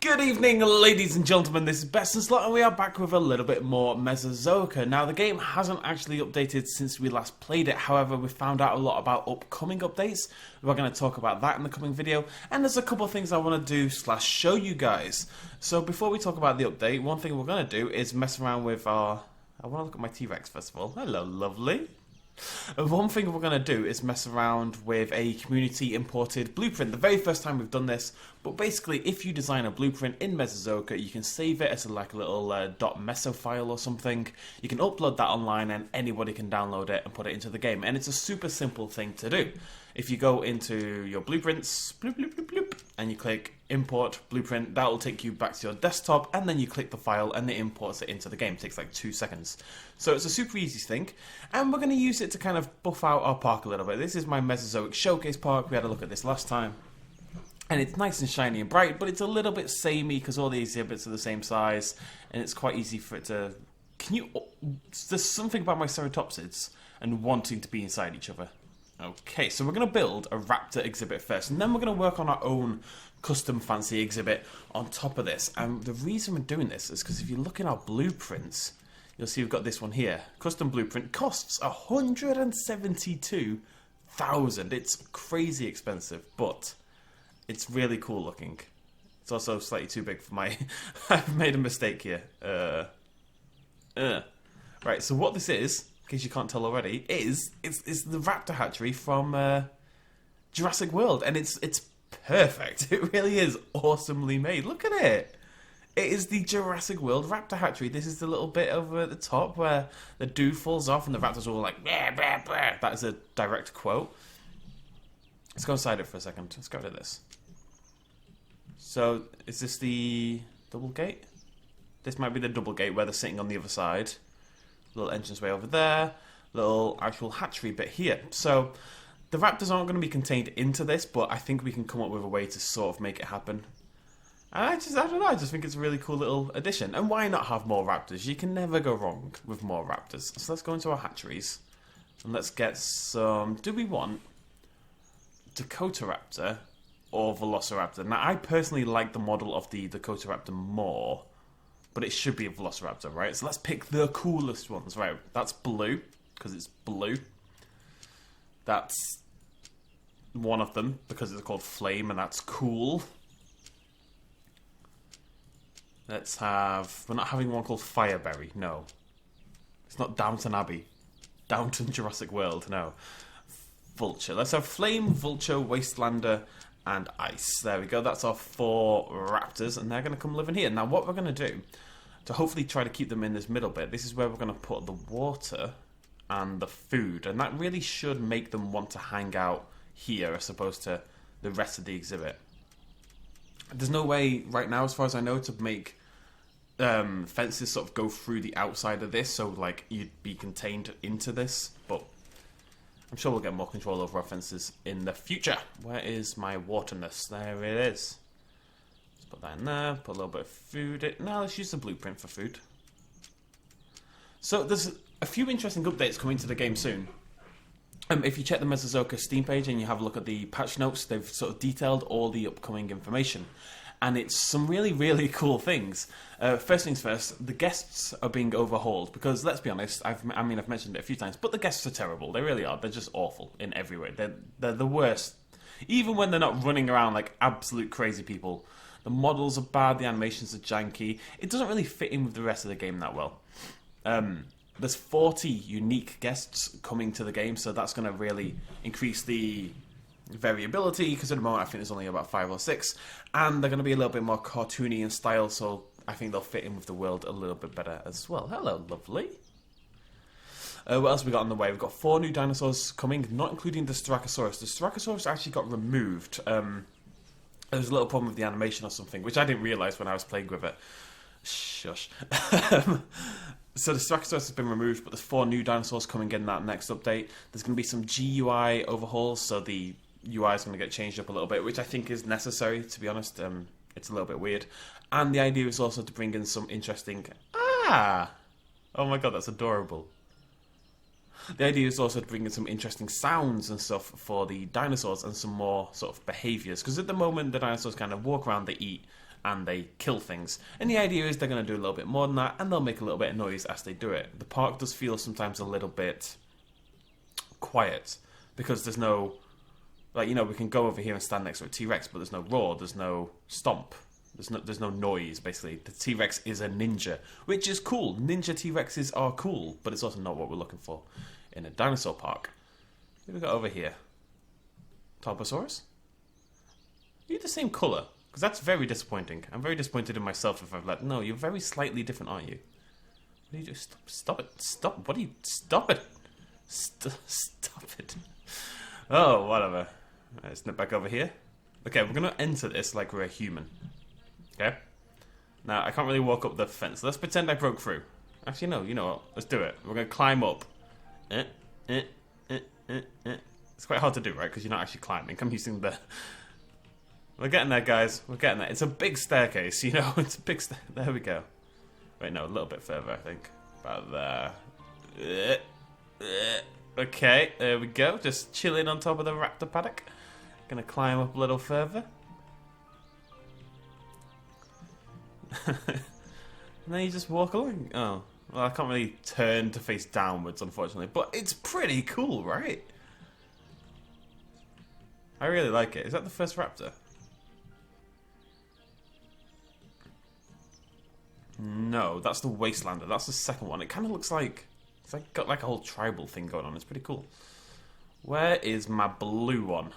Good evening, ladies and gentlemen, this is BestInSlot and we are back with a little bit more Mesozoica. Now, the game hasn't actually updated since we last played it, however, we found out a lot about upcoming updates. We're going to talk about that in the coming video, and there's a couple of things I want to do / show you guys. So before we talk about the update, one thing we're going to do is mess around with our... I want to look at my T-Rex first of all. Hello, lovely. One thing we're going to do is mess around with a community imported blueprint. The very first time we've done this, but basically if you design a blueprint in Mesozoica, you can save it as a little .meso file or something. You can upload that online and anybody can download it and put it into the game. And it's a super simple thing to do. If you go into your blueprints, bloop, bloop, bloop, bloop, and you click import blueprint, that will take you back to your desktop, and then you click the file and it imports it into the game. It takes like 2 seconds. So it's a super easy thing, and we're going to use it to kind of buff out our park a little bit. This is my Mesozoic showcase park. We had a look at this last time. And it's nice and shiny and bright, but it's a little bit samey because all the exhibits are the same size, and it's quite easy for it to... There's something about my ceratopsids and wanting to be inside each other. Okay, so we're going to build a raptor exhibit first, and then we're going to work on our own custom fancy exhibit on top of this. And the reason we're doing this is because if you look in our blueprints, you'll see we've got this one here. Custom blueprint costs 172,000. It's crazy expensive, but it's really cool looking. It's also slightly too big for my... I've made a mistake here. Right, so what this is... in case you can't tell already, is the Raptor Hatchery from Jurassic World, and it's perfect. It really is awesomely made. Look at it. It is the Jurassic World Raptor Hatchery. This is the little bit over at the top where the dew falls off and the raptors are all like, bah, bah, bah. That is a direct quote. Let's go inside it for a second. Let's go to this. So, is this the double gate? This might be the double gate where they're sitting on the other side. Little entranceway over there, little actual hatchery bit here. So the raptors aren't going to be contained into this, but I think we can come up with a way to sort of make it happen. And I don't know, I just think it's a really cool little addition. And why not have more raptors? You can never go wrong with more raptors. So let's go into our hatcheries and let's get some... Do we want Dakota Raptor or Velociraptor? Now I personally like the model of the Dakota Raptor more. But it should be a Velociraptor, right? So let's pick the coolest ones. Right, that's blue, because it's blue. That's one of them, because it's called Flame, and that's cool. Let's have... We're not having one called Fireberry, no. It's not Downton Abbey. Downton Jurassic World, no. Vulture. Let's have Flame, Vulture, Wastelander, and Ice. There we go. That's our 4 raptors, and they're going to come live in here. Now, what we're going to do to hopefully try to keep them in this middle bit, this is where we're going to put the water and the food, and that really should make them want to hang out here as opposed to the rest of the exhibit. There's no way right now, as far as I know, to make fences sort of go through the outside of this, so like you'd be contained into this, but I'm sure we'll get more control over our fences in the future. Where is my waterness? There it is. Let's put that in there. Put a little bit of food in. Now let's use the blueprint for food. So there's a few interesting updates coming to the game soon. If you check the Mesozoica Steam page and you have a look at the patch notes, they've sort of detailed all the upcoming information. And it's some really, really cool things. First things first, the guests are being overhauled because, let's be honest, I've mentioned it a few times, but the guests are terrible. They really are. They're just awful in every way. They're the worst. Even when they're not running around like absolute crazy people. The models are bad, the animations are janky. It doesn't really fit in with the rest of the game that well. There's 40 unique guests coming to the game, so that's going to really increase the variability, because at the moment I think there's only about 5 or 6, and they're going to be a little bit more cartoony in style, so I think they'll fit in with the world a little bit better as well. Hello, lovely. What else have we got on the way? We've got 4 new dinosaurs coming, not including the Styracosaurus. The Styracosaurus actually got removed. There was a little problem with the animation or something, which I didn't realise when I was playing with it. Shush. So the Styracosaurus has been removed, but there's 4 new dinosaurs coming in that next update. There's going to be some GUI overhauls, so the UI is going to get changed up a little bit, which I think is necessary, to be honest. It's a little bit weird. And the idea is also to bring in some interesting... Oh my god, that's adorable. The idea is also to bring in some interesting sounds and stuff for the dinosaurs and some more sort of behaviours. Because at the moment, the dinosaurs kind of walk around, they eat, and they kill things. And the idea is they're going to do a little bit more than that, and they'll make a little bit of noise as they do it. The park does feel sometimes a little bit quiet, because there's no, like, you know, we can go over here and stand next to a T-Rex, but there's no roar, there's no stomp, there's no noise, basically. The T-Rex is a ninja, which is cool. Ninja T-Rexes are cool, but it's also not what we're looking for in a dinosaur park. What have we got over here? Tarbosaurus? Are you the same colour? Because that's very disappointing. I'm very disappointed in myself if I've let... No, you're very slightly different, aren't you? What do you do? Stop it. Stop. What do you... Stop it. Stop it. Oh, whatever. Let's snip back over here. Okay, we're going to enter this like we're a human. Okay? Now, I can't really walk up the fence. Let's pretend I broke through. Actually, no. You know what? Let's do it. We're going to climb up. It's quite hard to do, right? Because you're not actually climbing. I'm using the... We're getting there, guys. We're getting there. It's a big staircase, you know? It's a big There we go. Wait, no, a little bit further, I think. About there. Okay, there we go. Just chilling on top of the raptor paddock. Gonna climb up a little further. And then you just walk along. Oh, well, I can't really turn to face downwards, unfortunately. But it's pretty cool, right? I really like it. Is that the first raptor? No, that's the Wastelander. That's the second one. It kind of looks like it's like got like a whole tribal thing going on. It's pretty cool. Where is my blue one?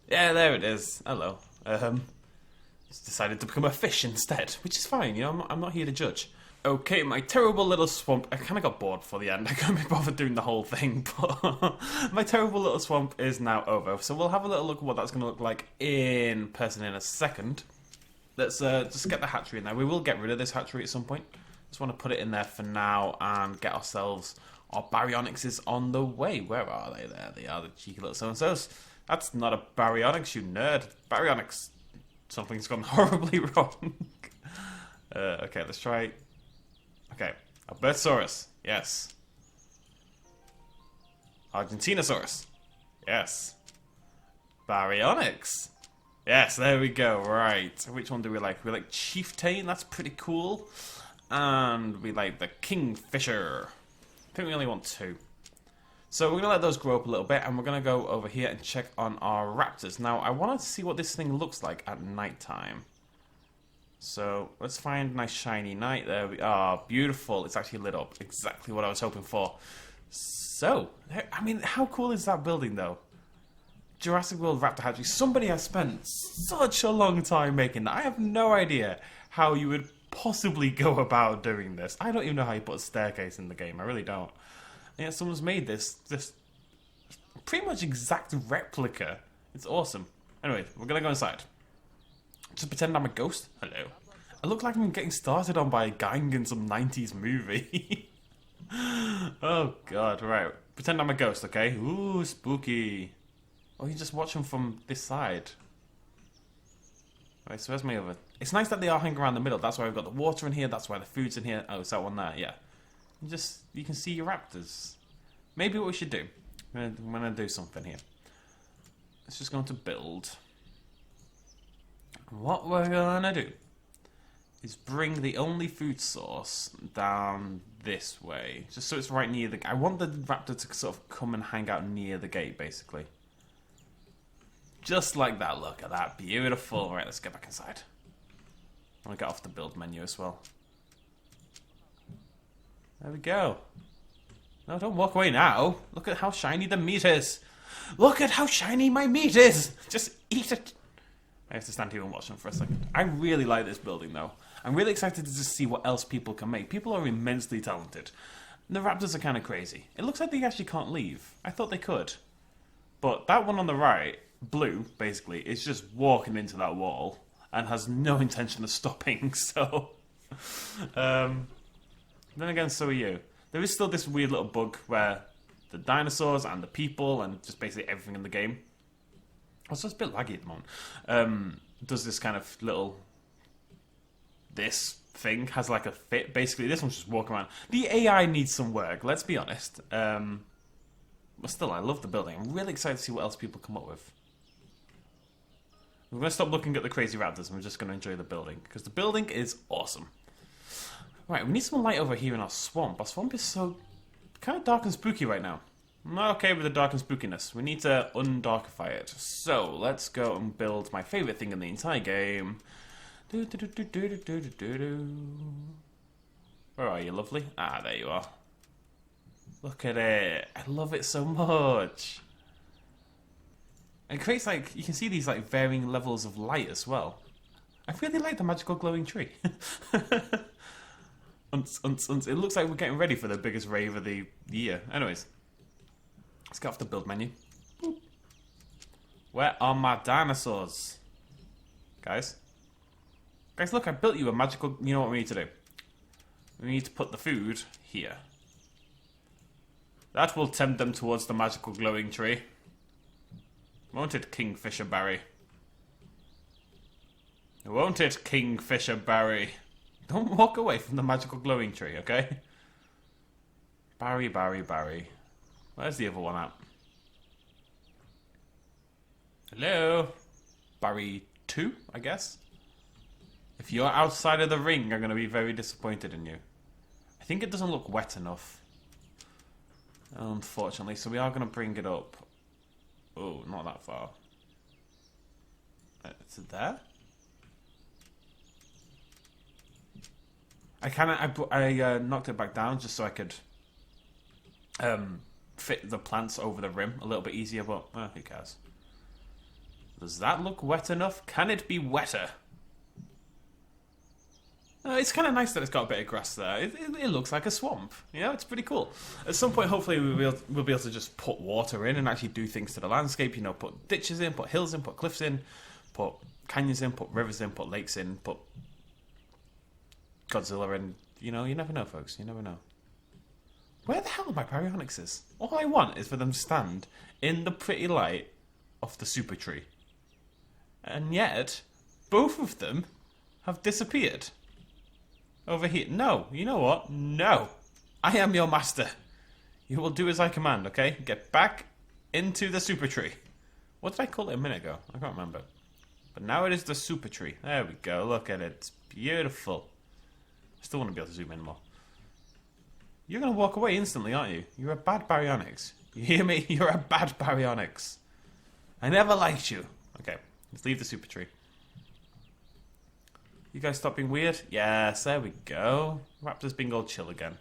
Yeah, there it is. Hello. Just decided to become a fish instead, which is fine. You know, I'm not here to judge. Okay, my terrible little swamp. I kind of got bored for the end. I couldn't be bothered doing the whole thing, but my terrible little swamp is now over. So we'll have a little look at what that's going to look like in person in a second. Let's just get the hatchery in there. We will get rid of this hatchery at some point. Just want to put it in there for now and get ourselves our baryonyxes on the way. Where are they? There they are, the cheeky little so-and-sos. That's not a baryonyx, you nerd. Baryonyx. Something's gone horribly wrong. Okay, let's try... Okay, Albertosaurus. Yes. Argentinosaurus. Yes. Baryonyx. Yes, there we go. Right. Which one do we like? We like Chieftain. That's pretty cool. And we like the Kingfisher. I think we only want 2. So we're going to let those grow up a little bit. And we're going to go over here and check on our raptors. Now, I wanted to see what this thing looks like at nighttime. So let's find a nice shiny night. There we are. Beautiful. It's actually lit up. Exactly what I was hoping for. So, I mean, how cool is that building, though? Jurassic World Raptor Hatchery. Somebody has spent such a long time making that. I have no idea how you would possibly go about doing this. I don't even know how you put a staircase in the game. I really don't. And yet someone's made this pretty much exact replica. It's awesome. Anyway, we're going to go inside. Just pretend I'm a ghost. Hello. I look like I'm getting started on by a gang in some 90s movie. Oh, God. Right. Pretend I'm a ghost, okay? Ooh, spooky. Oh, you just watch them from this side. Right, so where's my other... It's nice that they are hanging around the middle. That's why we've got the water in here. That's why the food's in here. Oh, it's that one there. Yeah. You can see your raptors. Maybe what we should do... I'm going to do something here. Let's just go to build. What we're going to do is bring the only food source down this way. Just so it's right near the... I want the raptor to sort of come and hang out near the gate, basically. Just like that. Look at that. Beautiful. All right, let's get back inside. I want to get off the build menu as well. There we go. No, don't walk away now. Look at how shiny the meat is. Look at how shiny my meat is. Just eat it. I have to stand here and watch them for a second. I really like this building, though. I'm really excited to just see what else people can make. People are immensely talented. The raptors are kind of crazy. It looks like they actually can't leave. I thought they could. But that one on the right... Blue, basically, is just walking into that wall and has no intention of stopping, so... then again, so are you. There is still this weird little bug where the dinosaurs and the people and just basically everything in the game... Also, it's a bit laggy at the moment. Does this kind of little... This thing has like a fit. Basically, this one's just walking around. The AI needs some work, let's be honest. But still, I love the building. I'm really excited to see what else people come up with. We're going to stop looking at the crazy raptors and we're just going to enjoy the building. Because the building is awesome. Right, we need some light over here in our swamp. Our swamp is so kind of dark and spooky right now. I'm not okay with the dark and spookiness. We need to undarkify it. So, let's go and build my favourite thing in the entire game. Where are you, lovely? Ah, there you are. Look at it. I love it so much. It creates, like, you can see these, like, varying levels of light as well. I really like the magical glowing tree. It looks like we're getting ready for the biggest rave of the year. Anyways, let's get off the build menu. Where are my dinosaurs? Guys? Guys, look, I built you a magical... You know what we need to do? We need to put the food here. That will tempt them towards the magical glowing tree. Won't it, Kingfisher Barry? Won't it, Kingfisher Barry? Don't walk away from the magical glowing tree, okay? Barry, Barry, Barry. Where's the other one at? Hello? Barry 2, I guess? If you're outside of the ring, I'm going to be very disappointed in you. I think it doesn't look wet enough. Unfortunately, so we are going to bring it up. Oh, not that far. Is it there? I knocked it back down just so I could fit the plants over the rim a little bit easier, but who cares? Does that look wet enough? Can it be wetter? It's kind of nice that it's got a bit of grass there. It looks like a swamp. You know, it's pretty cool. At some point, hopefully, we'll be able to just put water in and actually do things to the landscape. You know, put ditches in, put hills in, put cliffs in, put canyons in, put rivers in, put lakes in, put Godzilla in. You know, you never know, folks. You never know. Where the hell are my baryonyxes? All I want is for them to stand in the pretty light of the super tree. And yet, both of them have disappeared. Over here. No. You know what? No. I am your master. You will do as I command, okay? Get back into the super tree. What did I call it a minute ago? I can't remember. But now it is the super tree. There we go. Look at it. It's beautiful. I still want to be able to zoom in more. You're going to walk away instantly, aren't you? You're a bad baryonyx. You hear me? You're a bad baryonyx. I never liked you. Okay. Let's leave the super tree. You guys stop being weird? Yes, there we go. Raptor's being all chill again.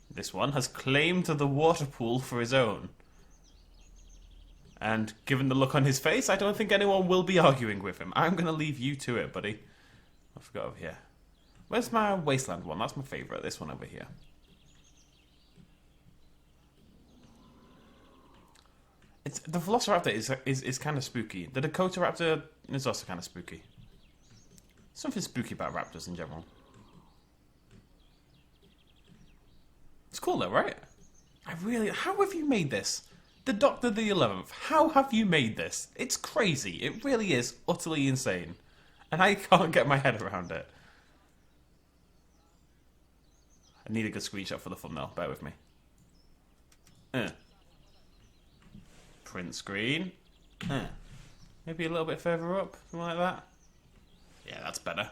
This one has claimed the water pool for his own. And given the look on his face, I don't think anyone will be arguing with him. I'm going to leave you to it, buddy. I forgot over here. Where's my wasteland one? That's my favourite. This one over here. The Velociraptor is kind of spooky. The Dakota Raptor is also kind of spooky. Something spooky about raptors in general. It's cool though, right? How have you made this? The Doctor the 11th, how have you made this? It's crazy. It really is utterly insane. And I can't get my head around it. I need a good screenshot for the thumbnail, bear with me. Print screen. Maybe a little bit further up, something like that. Yeah, that's better.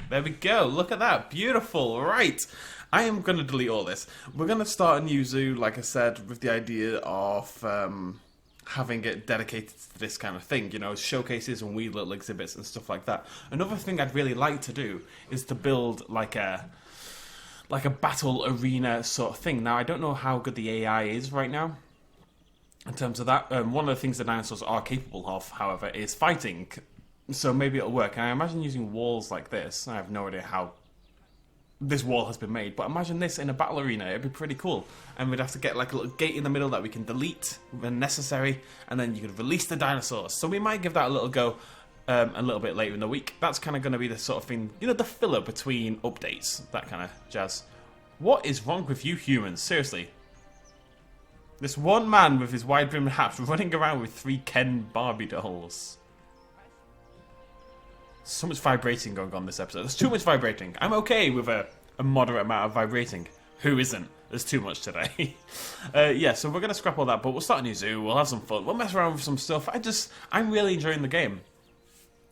There we go. Look at that. Beautiful. Right. I am going to delete all this. We're going to start a new zoo, like I said, with the idea of having it dedicated to this kind of thing. You know, showcases and wee little exhibits and stuff like that. Another thing I'd really like to do is to build like a battle arena sort of thing. Now, I don't know how good the AI is right now in terms of that. One of the things the dinosaurs are capable of, however, is fighting. So maybe it'll work. And I imagine using walls like this. I have no idea how this wall has been made, but imagine this in a battle arena. It'd be pretty cool. And we'd have to get like a little gate in the middle that we can delete when necessary, and then you could release the dinosaurs. So we might give that a little go a little bit later in the week. That's kind of going to be the sort of thing, you know, the filler between updates, that kind of jazz. What is wrong with you humans? Seriously. This one man with his wide-brimmed hat running around with 3 Ken Barbie dolls. So much vibrating going on this episode. There's too much vibrating. I'm okay with a moderate amount of vibrating. Who isn't? There's too much today. Yeah, so we're going to scrap all that, but we'll start a new zoo, we'll have some fun, we'll mess around with some stuff. I'm really enjoying the game.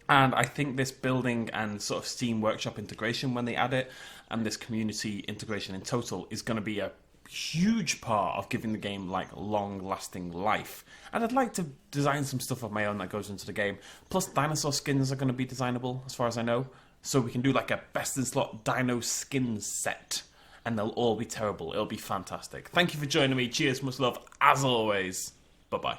And I think this building and sort of Steam Workshop integration when they add it, and this community integration in total, is going to be a huge part of giving the game like long-lasting life. And I'd like to design some stuff of my own that goes into the game. Plus, dinosaur skins are going to be designable, as far as I know. So we can do like a best-in-slot dino skins set. And they'll all be terrible. It'll be fantastic. Thank you for joining me. Cheers, much love, as always. Bye-bye.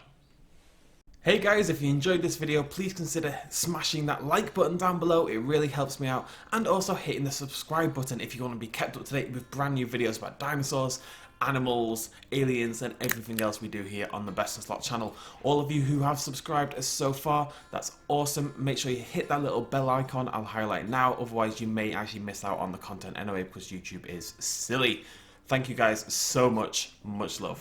Hey guys, if you enjoyed this video, please consider smashing that like button down below. It really helps me out. And also hitting the subscribe button if you want to be kept up to date with brand new videos about dinosaurs, animals, aliens, and everything else we do here on the BestInSlot channel. All of you who have subscribed so far, that's awesome. Make sure you hit that little bell icon. I'll highlight it now, otherwise you may actually miss out on the content anyway, because YouTube is silly. Thank you guys so much. Much love.